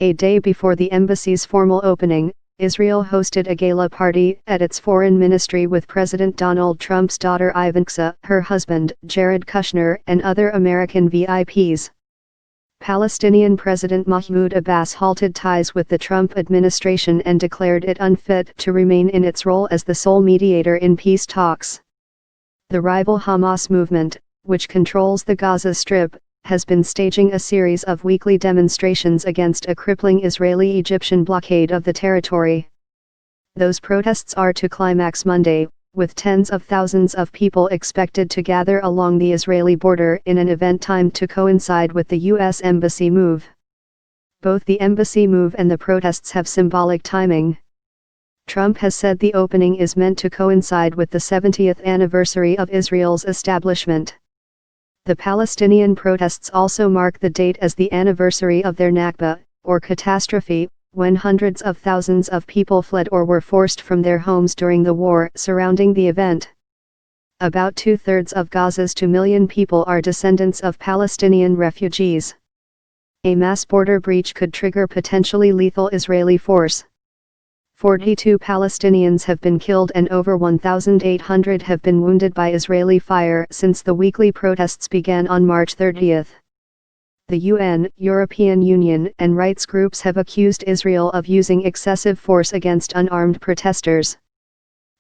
A day before the embassy's formal opening, Israel hosted a gala party at its foreign ministry with President Donald Trump's daughter Ivanka, her husband, Jared Kushner, and other American VIPs. Palestinian President Mahmoud Abbas halted ties with the Trump administration and declared it unfit to remain in its role as the sole mediator in peace talks. The rival Hamas movement, which controls the Gaza Strip, has been staging a series of weekly demonstrations against a crippling Israeli-Egyptian blockade of the territory. Those protests are to climax Monday, with tens of thousands of people expected to gather along the Israeli border in an event timed to coincide with the U.S. embassy move. Both the embassy move and the protests have symbolic timing. Trump has said the opening is meant to coincide with the 70th anniversary of Israel's establishment. The Palestinian protests also mark the date as the anniversary of their Nakba, or catastrophe, when hundreds of thousands of people fled or were forced from their homes during the war surrounding the event. About 2/3 of Gaza's 2 million people are descendants of Palestinian refugees. A mass border breach could trigger potentially lethal Israeli force. 42 Palestinians have been killed and over 1,800 have been wounded by Israeli fire since the weekly protests began on March 30. The UN, European Union, and rights groups have accused Israel of using excessive force against unarmed protesters.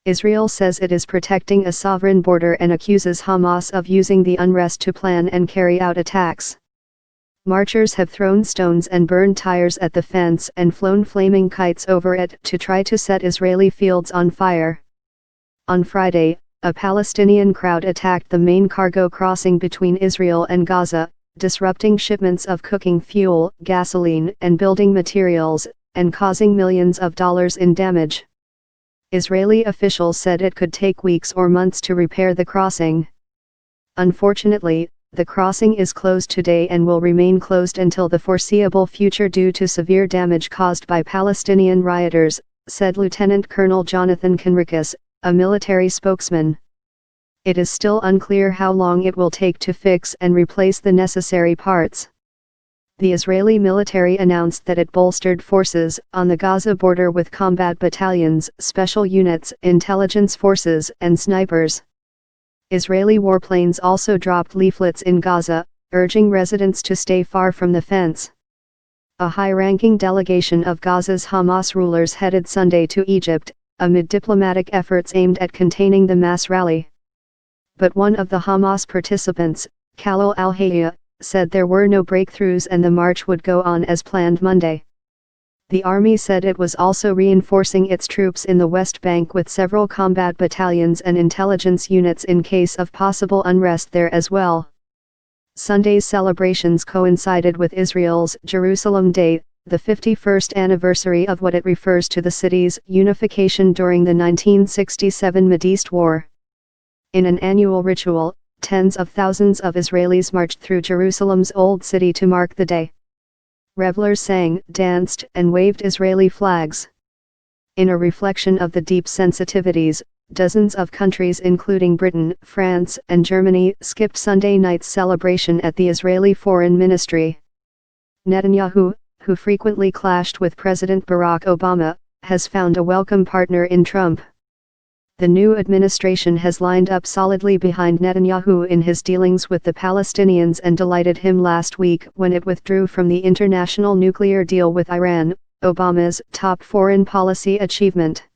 Israel says it is protecting a sovereign border and accuses Hamas of using the unrest to plan and carry out attacks. Marchers have thrown stones and burned tires at the fence and flown flaming kites over it to try to set Israeli fields on fire. On Friday, a Palestinian crowd attacked the main cargo crossing between Israel and Gaza, disrupting shipments of cooking fuel, gasoline, and building materials, and causing millions of dollars in damage. Israeli officials said it could take weeks or months to repair the crossing. Unfortunately, the crossing is closed today and will remain closed until the foreseeable future due to severe damage caused by Palestinian rioters, said Lieutenant Colonel Jonathan Conricus, a military spokesman. It is still unclear how long it will take to fix and replace the necessary parts. The Israeli military announced that it bolstered forces on the Gaza border with combat battalions, special units, intelligence forces, and snipers. Israeli warplanes also dropped leaflets in Gaza, urging residents to stay far from the fence. A high-ranking delegation of Gaza's Hamas rulers headed Sunday to Egypt, amid diplomatic efforts aimed at containing the mass rally. But one of the Hamas participants, Khalil al-Hayya, said there were no breakthroughs and the march would go on as planned Monday. The army said it was also reinforcing its troops in the West Bank with several combat battalions and intelligence units in case of possible unrest there as well. Sunday's celebrations coincided with Israel's Jerusalem Day, the 51st anniversary of what it refers to the city's unification during the 1967 Mideast War. In an annual ritual, tens of thousands of Israelis marched through Jerusalem's Old City to mark the day. Revelers sang, danced, and waved Israeli flags. In a reflection of the deep sensitivities, dozens of countries including Britain, France, and Germany skipped Sunday night's celebration at the Israeli Foreign Ministry. Netanyahu, who frequently clashed with President Barack Obama, has found a welcome partner in Trump. The new administration has lined up solidly behind Netanyahu in his dealings with the Palestinians and delighted him last week when it withdrew from the international nuclear deal with Iran, Obama's top foreign policy achievement.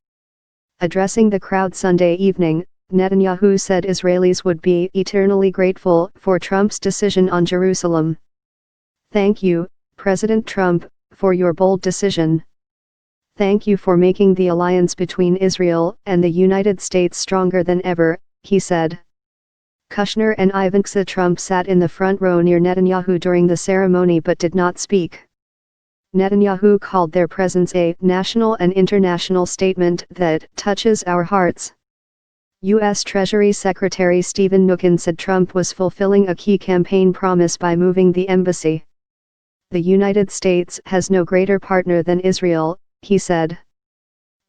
Addressing the crowd Sunday evening, Netanyahu said Israelis would be eternally grateful for Trump's decision on Jerusalem. "Thank you, President Trump, for your bold decision. Thank you for making the alliance between Israel and the United States stronger than ever," he said. Kushner and Ivanka Trump sat in the front row near Netanyahu during the ceremony but did not speak. Netanyahu called their presence a national and international statement that touches our hearts. U.S. Treasury Secretary Stephen Mnuchin said Trump was fulfilling a key campaign promise by moving the embassy. "The United States has no greater partner than Israel," he said.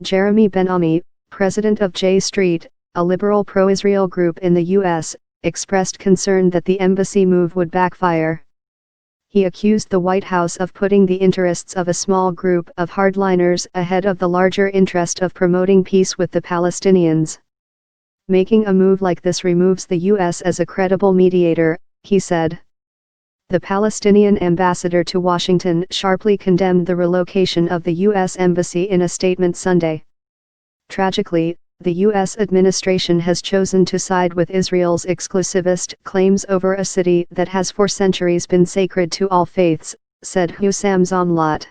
Jeremy Ben-Ami, president of J Street, a liberal pro-Israel group in the U.S., expressed concern that the embassy move would backfire. He accused the White House of putting the interests of a small group of hardliners ahead of the larger interest of promoting peace with the Palestinians. Making a move like this removes the U.S. as a credible mediator, he said. The Palestinian ambassador to Washington sharply condemned the relocation of the U.S. Embassy in a statement Sunday. Tragically, the U.S. administration has chosen to side with Israel's exclusivist claims over a city that has for centuries been sacred to all faiths, said Hussam Zomlot.